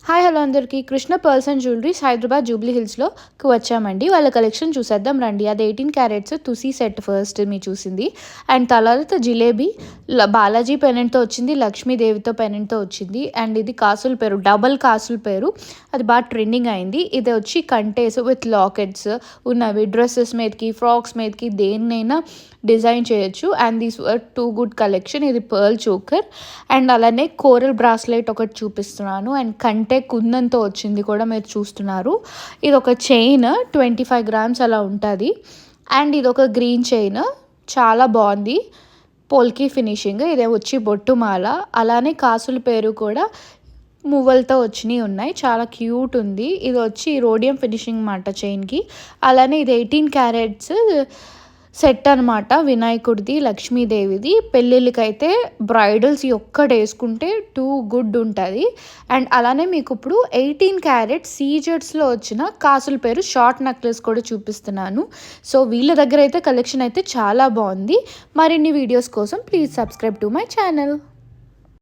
Hi hello అందరికీ Krishna pearls and jewelleries Hyderabad Jubilee హిల్స్లోకి వచ్చామండి. వాళ్ళ కలెక్షన్ చూసేద్దాం రండి. అది 18 క్యారెట్స్ తుసి సెట్ ఫస్ట్ మీ చూసింది. అండ్ తర్వాత జిలేబీ బాలాజీ పెనెంట్తో వచ్చింది, లక్ష్మీదేవితో పెనెంట్తో వచ్చింది. అండ్ ఇది కాసుల పేరు, డబల్ కాసుల పేరు, అది బాగా ట్రెండింగ్ అయింది. ఇది వచ్చి కంటేస్ విత్ లాకెట్స్ ఉన్నవి, డ్రెస్సెస్ మీదకి, ఫ్రాక్స్ మీదకి, దేన్నైనా డిజైన్ చేయొచ్చు. And these too good collection. ఇది పర్ల్ చోకర్ అండ్ అలానే కోరల్ బ్రాస్లెట్ ఒకటి చూపిస్తున్నాను. అండ్ కంటే కుందంతో వచ్చింది కూడా మీరు చూస్తున్నారు. ఇది ఒక చైన్ 25 grams అలా ఉంటుంది. అండ్ ఇది ఒక గ్రీన్ చైన్, చాలా బాగుంది, పోల్కి ఫినిషింగ్. ఇదే వచ్చి బొట్టుమాల, అలానే కాసుల పేరు కూడా మువ్వలతో వచ్చినవి ఉన్నాయి, చాలా క్యూట్ ఉంది. ఇది వచ్చి రోడియం ఫినిషింగ్ అన్నమాట చైన్కి. అలానే ఇది 18 క్యారెట్స్ సెట్ అనమాట, వినాయకుడిది, లక్ష్మీదేవిది. పెళ్ళిళ్ళకైతే బ్రైడల్స్ ఒక్కటి వేసుకుంటే టూ గుడ్ ఉంటుంది. అండ్ అలానే మీకు ఇప్పుడు 18 క్యారెట్ సీజెడ్స్లో వచ్చిన కాసుల పేరు షార్ట్ నెక్లెస్ కూడా చూపిస్తున్నాను. సో వీళ్ళ దగ్గర అయితే కలెక్షన్ అయితే చాలా బాగుంది. మరిన్ని వీడియోస్ కోసం please subscribe to my channel.